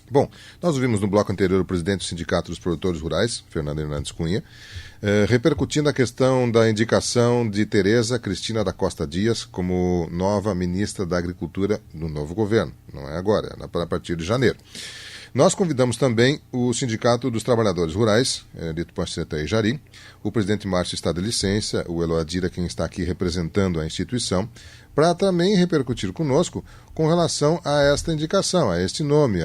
Bom, nós ouvimos no bloco anterior o presidente do Sindicato dos Produtores Rurais, Fernando Hernandes Cunha, repercutindo a questão da indicação de Tereza Cristina da Costa Dias como nova ministra da Agricultura no novo governo. Não é agora, é a partir de janeiro. Nós convidamos também o Sindicato dos Trabalhadores Rurais, de Tupancretá e Jari. O presidente Márcio está de licença, o Eloadir é quem está aqui representando a instituição, para também repercutir conosco com relação a esta indicação, a este nome,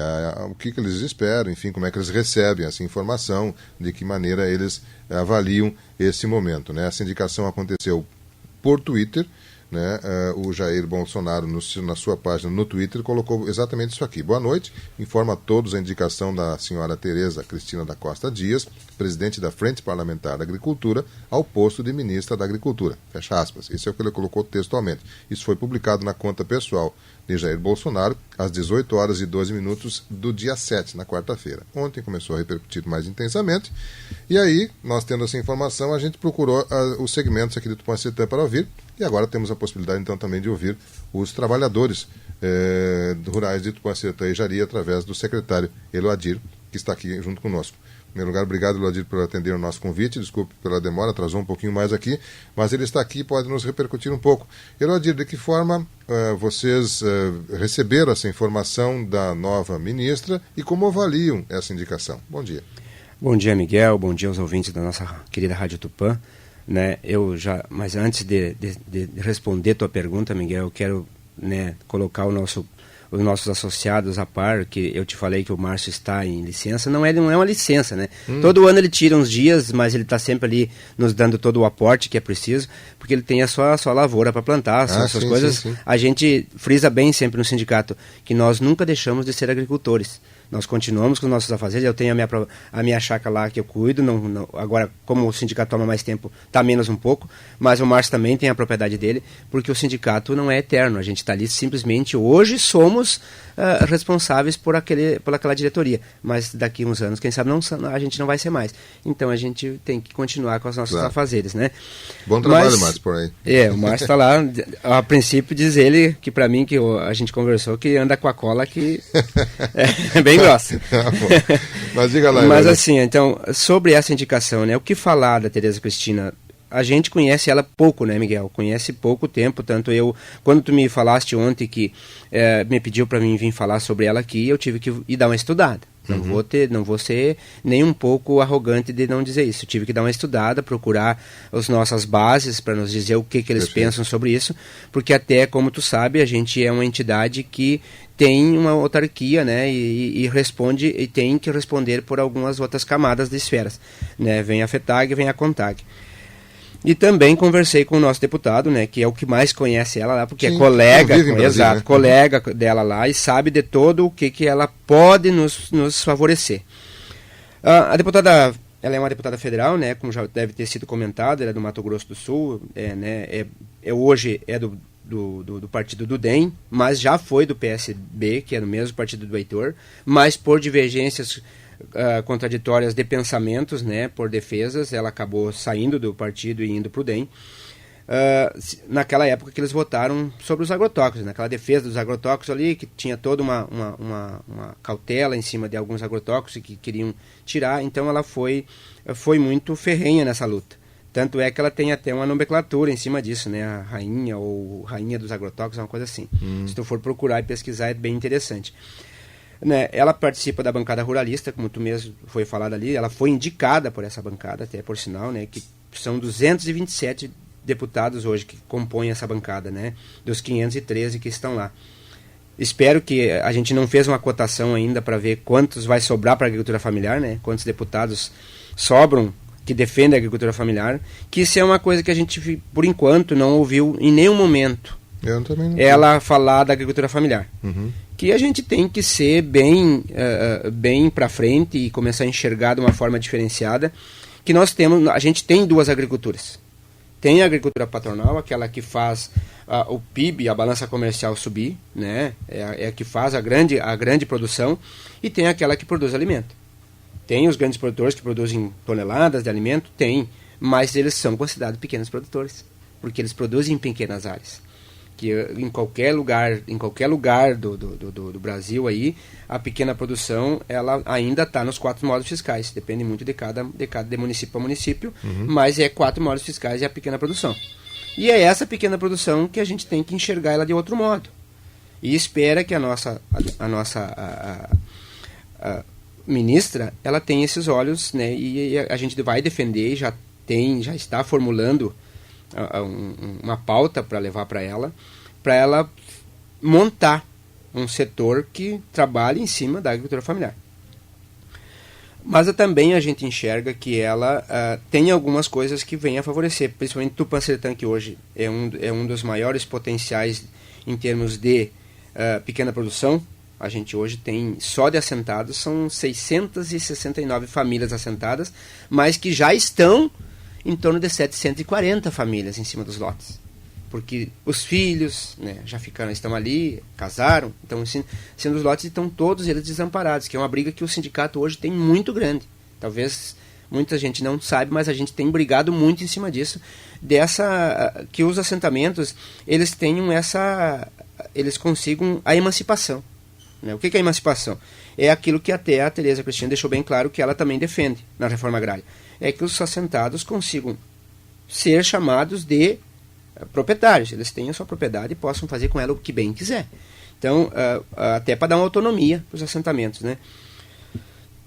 o que eles esperam, enfim, como é que eles recebem essa informação, de que maneira eles avaliam esse momento, né? Essa indicação aconteceu por Twitter, né? O Jair Bolsonaro, na sua página no Twitter, colocou exatamente isso aqui. Boa noite, informa a todos a indicação da senhora Tereza Cristina da Costa Dias, presidente da Frente Parlamentar da Agricultura, ao posto de ministra da Agricultura. Fecha aspas. Isso é o que ele colocou textualmente. Isso foi publicado na conta pessoal de Jair Bolsonaro, às 18 horas e 12 minutos do dia 7, na quarta-feira. Ontem começou a repercutir mais intensamente, e aí, nós tendo essa informação, a gente procurou os segmentos aqui do Tupancretá para ouvir, e agora temos a possibilidade, então, também de ouvir os trabalhadores rurais de Tupancretá e Jari, através do secretário Eloadir, que está aqui junto conosco. Em primeiro lugar, obrigado, Eloadir, por atender o nosso convite. Desculpe pela demora, atrasou um pouquinho mais aqui, mas ele está aqui e pode nos repercutir um pouco. Eloadir, de que forma vocês receberam essa informação da nova ministra e como avaliam essa indicação? Bom dia. Bom dia, Miguel. Bom dia aos ouvintes da nossa querida Rádio Tupã. Né, mas antes de responder tua pergunta, Miguel, eu quero, né, colocar os nossos associados a par, que eu te falei que o Márcio está em licença. Não é uma licença, né? Todo ano ele tira uns dias, mas ele está sempre ali nos dando todo o aporte que é preciso, porque ele tem a sua lavoura para plantar, essas coisas. Sim. A gente frisa bem sempre no sindicato que nós nunca deixamos de ser agricultores. Nós continuamos com os nossos afazeres. Eu tenho a minha chácara lá que eu cuido. Agora, como o sindicato toma mais tempo, está menos um pouco. Mas o Márcio também tem a propriedade dele, porque o sindicato não é eterno. A gente está ali simplesmente... Hoje somos responsáveis por aquela diretoria. Mas daqui uns anos, quem sabe, a gente não vai ser mais. Então a gente tem que continuar com os nossos afazeres, né? Bom trabalho, Márcio, por aí. O Márcio está lá. A princípio diz ele que, para mim, que a gente conversou, que anda com a cola que é bem grossa. Mas diga lá. Mas assim, então, sobre essa indicação, né? O que falar da Tereza Cristina? A gente conhece ela pouco, né, Miguel? Conhece pouco tempo, tanto eu... Quando tu me falaste ontem que me pediu para mim vir falar sobre ela aqui, eu tive que ir dar uma estudada. Não vou ser nem um pouco arrogante de não dizer isso. Eu tive que dar uma estudada, procurar as nossas bases para nos dizer o que eles pensam sobre isso, porque até, como tu sabe, a gente é uma entidade que tem uma autarquia, né, e responde, e tem que responder por algumas outras camadas de esferas, né? Vem a FETAG, vem a CONTAG. E também conversei com o nosso deputado, né, que é o que mais conhece ela lá, porque é colega, né? Colega dela lá, e sabe de todo o que ela pode nos favorecer. A deputada, ela é uma deputada federal, né, como já deve ter sido comentado, ela é do Mato Grosso do Sul, hoje é do partido do DEM, mas já foi do PSB, que é no mesmo partido do Heitor, mas por divergências contraditórias de pensamentos, né, por defesas, ela acabou saindo do partido e indo para o DEM. Naquela época que eles votaram sobre os agrotóxicos, naquela defesa dos agrotóxicos ali, que tinha toda uma cautela em cima de alguns agrotóxicos que queriam tirar, então ela foi muito ferrenha nessa luta. Tanto é que ela tem até uma nomenclatura em cima disso, né, a rainha ou rainha dos agrotóxicos, uma coisa assim. Se tu for procurar e pesquisar, é bem interessante. Né, ela participa da bancada ruralista, como tu mesmo foi falado ali, ela foi indicada por essa bancada, até por sinal, né, que são 227 deputados hoje que compõem essa bancada, né, dos 513 que estão lá. Espero que a gente não fez uma cotação ainda para ver quantos vai sobrar para a agricultura familiar, né, quantos deputados sobram que defendem a agricultura familiar, que isso é uma coisa que a gente, por enquanto, não ouviu em nenhum momento ela falar da agricultura familiar. Que a gente tem que ser bem para frente e começar a enxergar de uma forma diferenciada, que a gente tem duas agriculturas. Tem a agricultura patronal, aquela que faz o PIB, a balança comercial subir, né? É a que faz a grande produção, e tem aquela que produz alimento. Tem os grandes produtores que produzem toneladas de alimento, mas eles são considerados pequenos produtores, porque eles produzem em pequenas áreas. que em qualquer lugar do Brasil aí, a pequena produção ela ainda está nos 4 modos fiscais, depende muito de município para município, mas é 4 modos fiscais e a pequena produção. E é essa pequena produção que a gente tem que enxergar ela de outro modo. E espera que a nossa ministra ela tenha esses olhos, né, e a gente vai defender, já está formulando uma pauta para levar para ela montar um setor que trabalhe em cima da agricultura familiar. Mas também a gente enxerga que ela tem algumas coisas que vêm a favorecer, principalmente Tupã-Seretã, que hoje é um dos maiores potenciais em termos de pequena produção. A gente hoje tem, só de assentados, são 669 famílias assentadas, mas que já estão em torno de 740 famílias em cima dos lotes. Porque os filhos, né, estão ali, casaram, estão sendo os lotes, estão todos eles desamparados, que é uma briga que o sindicato hoje tem muito grande. Talvez muita gente não sabe, mas a gente tem brigado muito em cima disso, que os assentamentos eles consigam a emancipação. Né? O que é a emancipação? É aquilo que até a Tereza Cristina deixou bem claro que ela também defende na reforma agrária. É que os assentados consigam ser chamados de proprietários. Eles tenham a sua propriedade e possam fazer com ela o que bem quiser. Então, até para dar uma autonomia para os assentamentos. Né?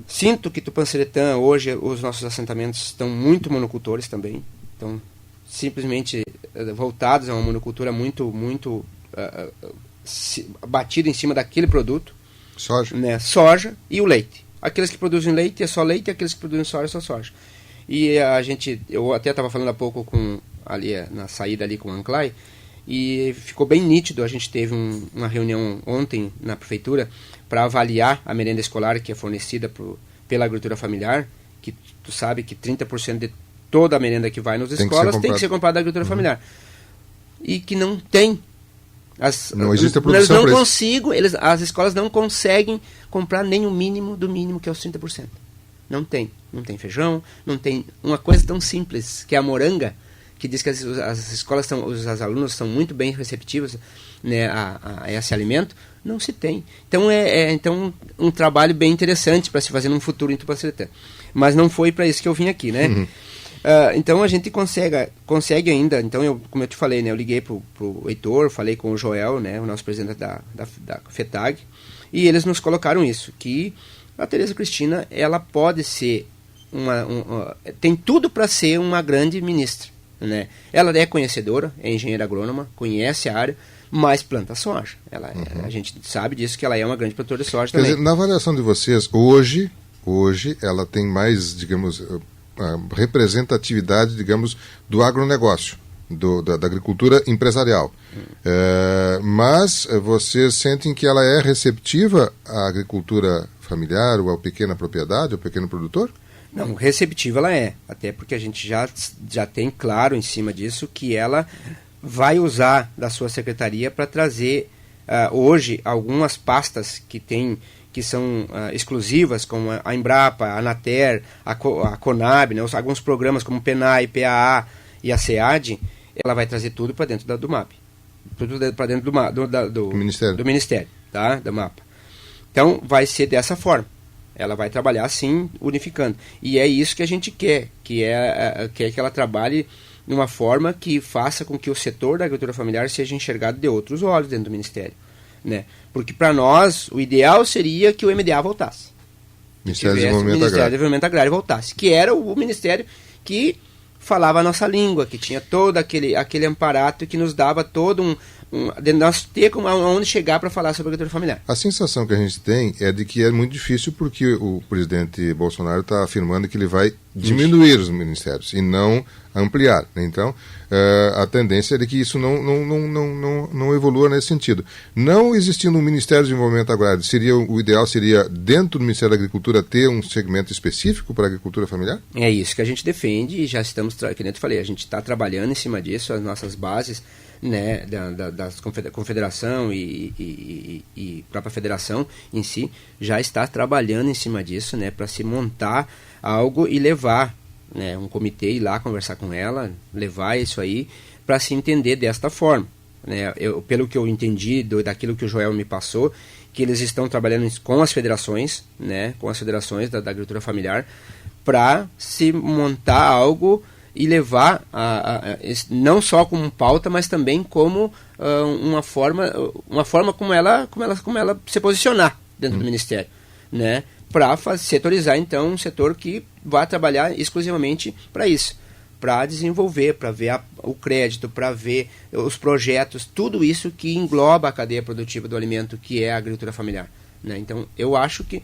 Sinto que Tupã-Seretã, hoje, os nossos assentamentos estão muito monocultores também. Estão simplesmente voltados a uma monocultura muito batida em cima daquele produto. Soja. Né? Soja e o leite. Aqueles que produzem leite é só leite, aqueles que produzem soja é só soja. E eu até estava falando há pouco ali na saída ali com o Anclay, e ficou bem nítido. A gente teve uma reunião ontem na prefeitura para avaliar a merenda escolar que é fornecida pela agricultura familiar, que tu sabe que 30% de toda a merenda que vai nas escolas tem que ser comprada da agricultura familiar. E que não tem. Não existe a produção. As escolas não conseguem comprar nem o mínimo do mínimo, que é os 30%. Não tem feijão, não tem uma coisa tão simples, que é a moranga, que diz que as escolas os alunos são muito bem receptivos, né, a esse alimento. Não se tem. Então então um trabalho bem interessante para se fazer num futuro em Tupã-Seretã. Mas não foi para isso que eu vim aqui, né? Então a gente consegue ainda. Então como eu te falei, né, eu liguei pro Heitor, falei com o Joel, né, o nosso presidente da FETAG, e eles nos colocaram isso, que a Tereza Cristina ela pode ser tem tudo para ser uma grande ministra, né? Ela é conhecedora, é engenheira agrônoma, conhece a área, mas planta soja. A gente sabe disso, que ela é uma grande produtora de soja também. Quer dizer, na avaliação de vocês, hoje ela tem mais, digamos, representatividade, digamos, do agronegócio, da agricultura empresarial. Mas vocês sentem que ela é receptiva à agricultura familiar, ou à pequena propriedade, ao pequeno produtor? Não, receptiva ela é, até porque a gente já tem claro em cima disso que ela vai usar da sua secretaria para trazer hoje algumas pastas que são exclusivas, como a Embrapa, a Anater, a Conab, né, alguns programas como o PENAI, PAA e a SEAD. Ela vai trazer tudo para dentro do MAP, tudo para dentro do Ministério, tá? Do MAPA. Então vai ser dessa forma. Ela vai trabalhar assim, unificando. E é isso que a gente quer, que ela trabalhe de uma forma que faça com que o setor da agricultura familiar seja enxergado de outros olhos dentro do Ministério. Né? Porque para nós, o ideal seria que o MDA voltasse. Ministério do Desenvolvimento Agrário voltasse. Que era o ministério que falava a nossa língua, que tinha todo aquele amparato que nos dava todo de nós ter aonde chegar para falar sobre a agricultura familiar. A sensação que a gente tem é de que é muito difícil, porque o presidente Bolsonaro está afirmando que ele vai diminuir os ministérios e não ampliar. Então, a tendência é de que isso não evolua nesse sentido. Não existindo um Ministério do Desenvolvimento Agrário, o ideal seria, dentro do Ministério da Agricultura, ter um segmento específico para a agricultura familiar? É isso que a gente defende, e já estamos, que nem eu te falei, a gente está trabalhando em cima disso, as nossas bases, né, da confederação e própria federação em si, já está trabalhando em cima disso, né, para se montar algo e levar, né, um comitê, ir lá conversar com ela, levar isso aí para se entender desta forma. né, pelo que eu entendi daquilo que o Joel me passou, que eles estão trabalhando com as federações, né, com as federações da agricultura familiar, para se montar algo e levar não só como pauta, mas também como uma forma como ela se posicionar dentro do Ministério, né, para setorizar então um setor que vai trabalhar exclusivamente para isso, para desenvolver, para ver o crédito, para ver os projetos, tudo isso que engloba a cadeia produtiva do alimento, que é a agricultura familiar, né? Então, eu acho que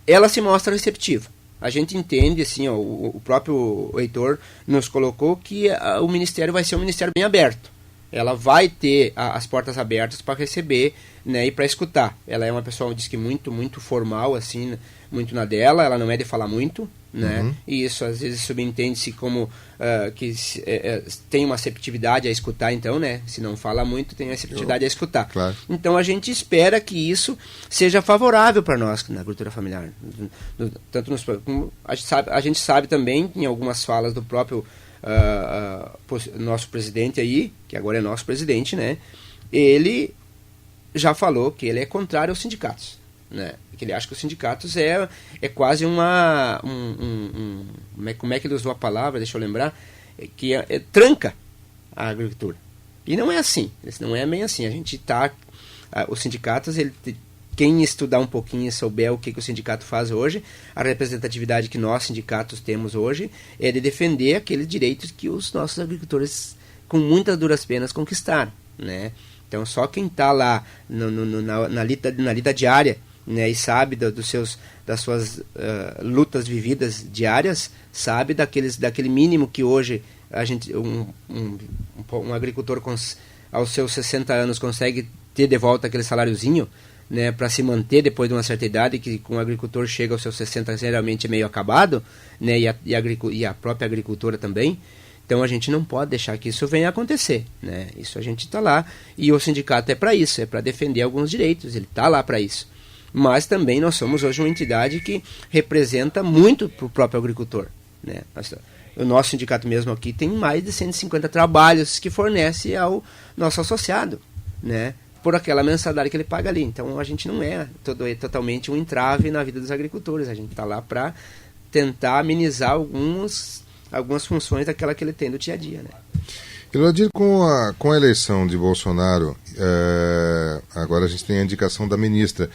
ela se mostra receptiva. A gente entende, assim, o próprio Heitor nos colocou que o Ministério vai ser um Ministério bem aberto. Ela vai ter as portas abertas para receber, né, e para escutar. Ela é uma pessoa, diz que muito formal, assim, muito na dela, ela não é de falar muito, né? E isso às vezes subentende-se como que tem uma receptividade a escutar, então, né? Se não fala muito, tem a receptividade a escutar. Claro. Então a gente espera que isso seja favorável para nós na agricultura familiar. Tanto a gente sabe também, em algumas falas do próprio nosso presidente aí, que agora é nosso presidente, né? Ele já falou que ele é contrário aos sindicatos, né? Que ele acha que os sindicatos é quase como é que ele usou a palavra, deixa eu lembrar, que tranca a agricultura. E não é assim, não é bem assim. A gente os sindicatos, quem estudar um pouquinho e souber o que o sindicato faz hoje, a representatividade que nós sindicatos temos hoje é de defender aqueles direitos que os nossos agricultores, com muitas duras penas, conquistaram, né? Então só quem está lá na lida diária, né, e sabe das suas lutas vividas diárias, sabe daquele mínimo que hoje um agricultor aos seus 60 anos consegue ter de volta aquele saláriozinho, né, para se manter depois de uma certa idade, que com o agricultor chega aos seus 60 geralmente é meio acabado, né, e a própria agricultura também. Então a gente não pode deixar que isso venha a acontecer, né? Isso a gente está lá, e o sindicato é para isso, é para defender alguns direitos, ele está lá para isso. Mas também nós somos hoje uma entidade que representa muito para o próprio agricultor, né? O nosso sindicato mesmo aqui tem mais de 150 trabalhos que fornece ao nosso associado, né, por aquela mensalidade que ele paga ali. Então a gente não é totalmente um entrave na vida dos agricultores, a gente está lá para tentar amenizar algumas funções daquela que ele tem do dia a dia, né? Elodir, com a eleição de Bolsonaro, agora a gente tem a indicação da ministra.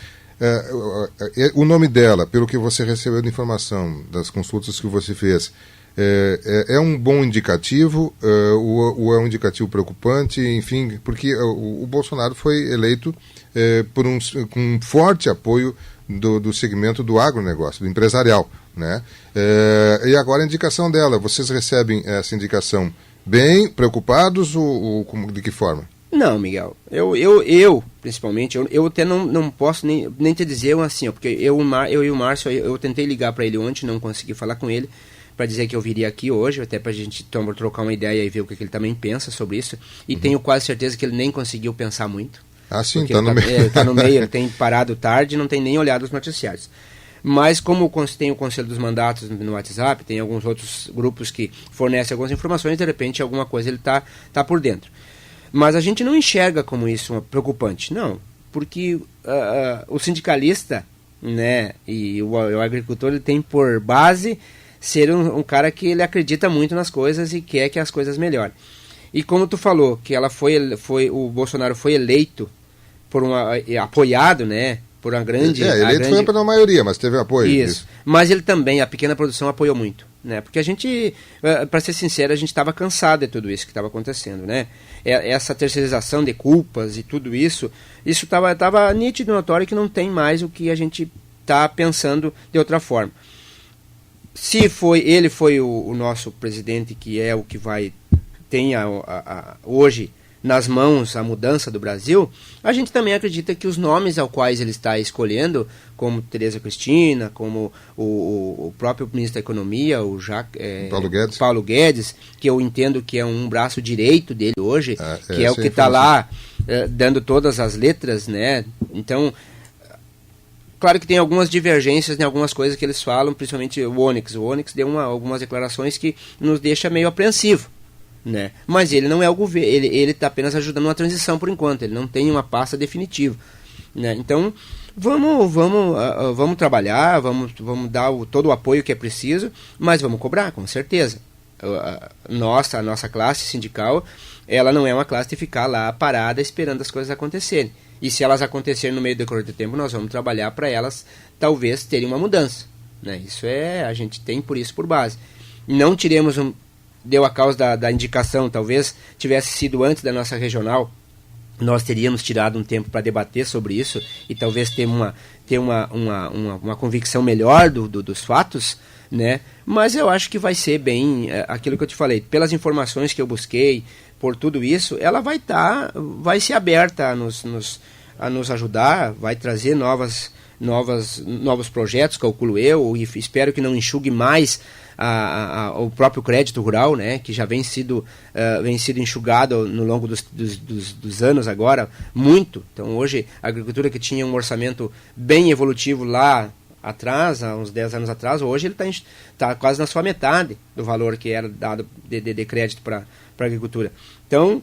O nome dela, pelo que você recebeu de informação das consultas que você fez, é um bom indicativo ou é um indicativo preocupante, enfim, porque o Bolsonaro foi eleito com um forte apoio do segmento do agronegócio, do empresarial, né? E agora a indicação dela, vocês recebem essa indicação bem preocupados ou de que forma? Não, Miguel, eu principalmente, eu até não posso nem te dizer assim, porque eu e o Márcio, eu tentei ligar para ele ontem, não consegui falar com ele, para dizer que eu viria aqui hoje, até para a gente trocar uma ideia e ver o que ele também pensa sobre isso, e tenho quase certeza que ele nem conseguiu pensar muito. Ah, sim, está no meio. Ele está no meio, ele tem parado tarde, não tem nem olhado os noticiários. Mas como tem o Conselho dos Mandatos no WhatsApp, tem alguns outros grupos que fornecem algumas informações, de repente alguma coisa ele tá por dentro. Mas a gente não enxerga como isso preocupante, não, porque o sindicalista, né, e o agricultor, ele tem por base ser um cara que ele acredita muito nas coisas e quer que as coisas melhorem. E como tu falou, que o Bolsonaro foi eleito apoiado, né, por uma grande... eleito foi pela maioria, mas teve apoio. Isso. Mas ele também, a pequena produção, apoiou muito, né? Porque a gente, para ser sincero, a gente estava cansado de tudo isso que estava acontecendo, né? Essa terceirização de culpas e tudo isso estava nítido e notório que não tem mais o que a gente está pensando de outra forma. Se ele foi o nosso presidente, que é o que tem hoje nas mãos a mudança do Brasil, a gente também acredita que os nomes aos quais ele está escolhendo, como Tereza Cristina, como o próprio ministro da Economia, Paulo Guedes, que eu entendo que é um braço direito dele hoje, que é o que está lá dando todas as letras, né? Então, claro que tem algumas divergências em algumas coisas que eles falam, principalmente o Onyx. O Onyx deu algumas declarações que nos deixa meio apreensivo, né? Mas ele não é o governo, ele está apenas ajudando uma transição por enquanto, ele não tem uma pasta definitiva, né? Então vamos trabalhar, vamos dar todo o apoio que é preciso, mas vamos cobrar, com certeza. A nossa classe sindical, ela não é uma classe de ficar lá parada esperando as coisas acontecerem. E se elas acontecerem no meio do decorrer do tempo, nós vamos trabalhar para elas talvez terem uma mudança, né? Isso a gente tem por isso por base. Não tiremos deu a causa da indicação, talvez tivesse sido antes da nossa regional, nós teríamos tirado um tempo para debater sobre isso e talvez ter uma convicção melhor dos fatos, né? Mas eu acho que vai ser bem aquilo que eu te falei, pelas informações que eu busquei, por tudo isso, ela vai ser aberta a nos ajudar, vai trazer novos projetos, calculo eu, e espero que não enxugue mais o próprio crédito rural, né, que já vem sido enxugado no longo dos anos agora, muito. Então hoje a agricultura que tinha um orçamento bem evolutivo lá atrás, há uns 10 anos atrás, hoje ele está quase na sua metade do valor que era dado de crédito para a agricultura. Então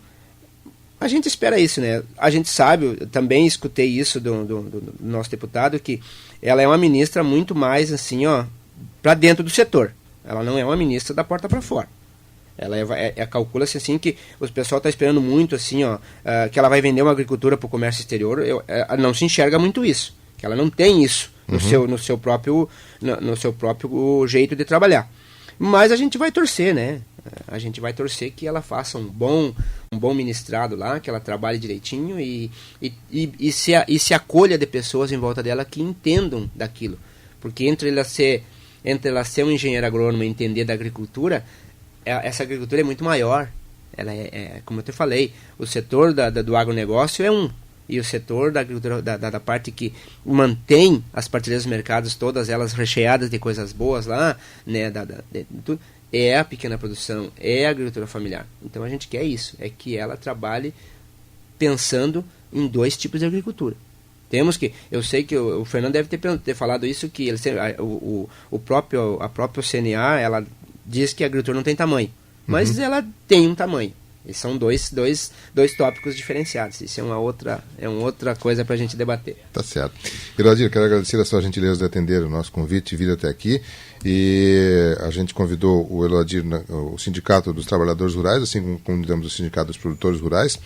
a gente espera isso, né? A gente sabe, eu também escutei isso do nosso deputado, que ela é uma ministra muito mais assim, para dentro do setor. Ela não é uma ministra da porta para fora. Ela calcula-se assim que o pessoal está esperando muito assim, que ela vai vender uma agricultura para o comércio exterior. Não se enxerga muito isso, que ela não tem isso no seu próprio jeito de trabalhar. Mas a gente vai torcer, né? A gente vai torcer que ela faça um bom ministrado lá, que ela trabalhe direitinho e se acolha de pessoas em volta dela que entendam daquilo. Porque entre ela ser um engenheiro agrônomo e entender da agricultura, essa agricultura é muito maior. Ela como eu te falei, o setor do agronegócio é um, e o setor da agricultura, da parte que mantém as partilhas dos mercados, todas elas recheadas de coisas boas lá, né, tudo, é a pequena produção, é a agricultura familiar. Então a gente quer isso, é que ela trabalhe pensando em 2 tipos de agricultura. Eu sei que o Fernando deve ter falado isso, que a própria CNA, ela diz que a agricultura não tem tamanho, mas ela tem um tamanho. E são dois tópicos diferenciados. Isso é uma outra coisa para a gente debater. Tá certo. Eloadir, quero agradecer a sua gentileza de atender o nosso convite e vir até aqui. E a gente convidou o Eloadir, o Sindicato dos Trabalhadores Rurais, assim como convidamos o Sindicato dos Produtores Rurais.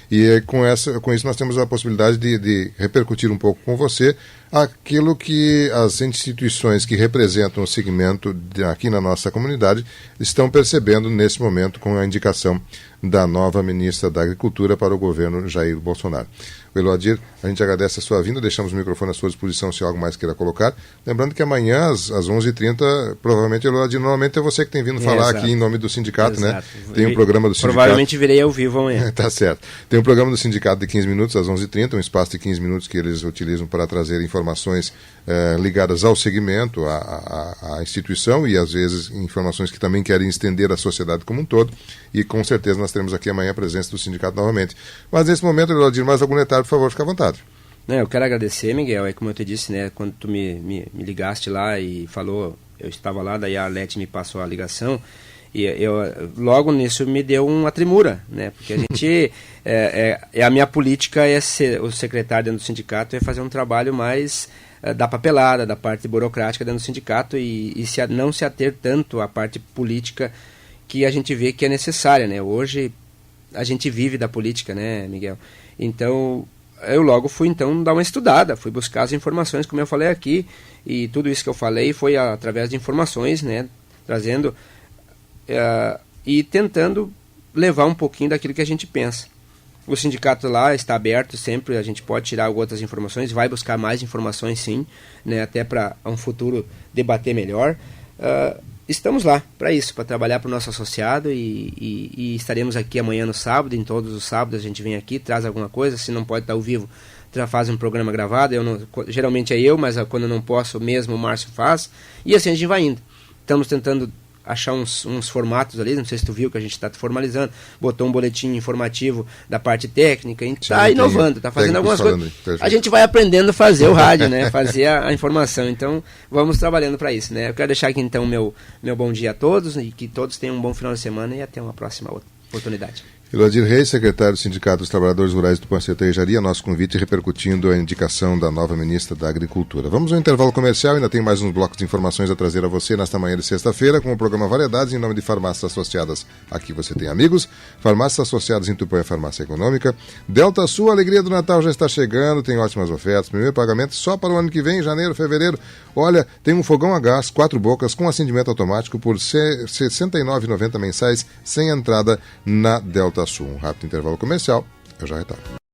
E com isso nós temos a possibilidade de repercutir um pouco com você aquilo que as instituições que representam o segmento aqui na nossa comunidade estão percebendo nesse momento com a indicação da nova ministra da Agricultura para o governo Jair Bolsonaro. O Eloadir, a gente agradece a sua vinda, deixamos o microfone à sua disposição se algo mais queira colocar. Lembrando que amanhã, às 11h30, provavelmente, Eloadir, normalmente é você que tem vindo falar aqui em nome do sindicato, né? Tem um programa do sindicato. Provavelmente virei ao vivo amanhã. Tá certo. Tem um programa do sindicato de 15 minutos, às 11h30, um espaço de 15 minutos que eles utilizam para trazer informações ligadas ao segmento, à instituição, e às vezes informações que também querem estender a sociedade como um todo, e com certeza nós teremos aqui amanhã a presença do sindicato novamente. Mas nesse momento, Eloadir, mais algum detalhe, por favor, fique à vontade. Eu quero agradecer, Miguel, como eu te disse, né, quando tu me ligaste lá e falou, eu estava lá, daí a Arlete me passou a ligação, e logo nisso me deu uma tremura, né, porque a gente, a minha política ser o secretário dentro do sindicato, é fazer um trabalho mais da papelada, da parte burocrática dentro do sindicato e não se ater tanto à parte política que a gente vê que é necessária, né? Hoje a gente vive da política, né, Miguel? Então eu logo fui então dar uma estudada, fui buscar as informações, como eu falei aqui, e tudo isso que eu falei foi através de informações, né, trazendo e tentando levar um pouquinho daquilo que a gente pensa. O sindicato lá está aberto sempre, a gente pode tirar outras informações, vai buscar mais informações sim, né, até para um futuro debater melhor. Estamos lá para isso, para trabalhar para o nosso associado e estaremos aqui amanhã no sábado, em todos os sábados a gente vem aqui, traz alguma coisa, se não pode estar ao vivo, faz um programa gravado, geralmente é eu, mas quando eu não posso mesmo o Márcio faz, e assim a gente vai indo. Estamos tentando achar uns formatos ali, não sei se tu viu que a gente está formalizando, botou um boletim informativo da parte técnica, e está inovando, está fazendo algumas coisas. A gente vai aprendendo a fazer o rádio, né? Fazer a informação, então vamos trabalhando para isso, né? Eu quero deixar aqui então meu bom dia a todos e que todos tenham um bom final de semana e até uma próxima outra. oportunidade. Elodir Reis, secretário do Sindicato dos Trabalhadores Rurais do Tupã Sertanejaria, nosso convite repercutindo a indicação da nova ministra da Agricultura. Vamos ao intervalo comercial, ainda tem mais uns blocos de informações a trazer a você nesta manhã de sexta-feira com o programa Variedades em nome de Farmácias Associadas. Aqui você tem amigos, Farmácias Associadas em Tupã é Farmácia Econômica. Delta Sul, a alegria do Natal já está chegando, tem ótimas ofertas, primeiro pagamento só para o ano que vem, janeiro, fevereiro. Olha, tem um fogão a gás, 4 bocas, com acendimento automático por R$ 69,90 mensais, sem entrada na Delta Sul. Um rápido intervalo comercial, eu já retorno.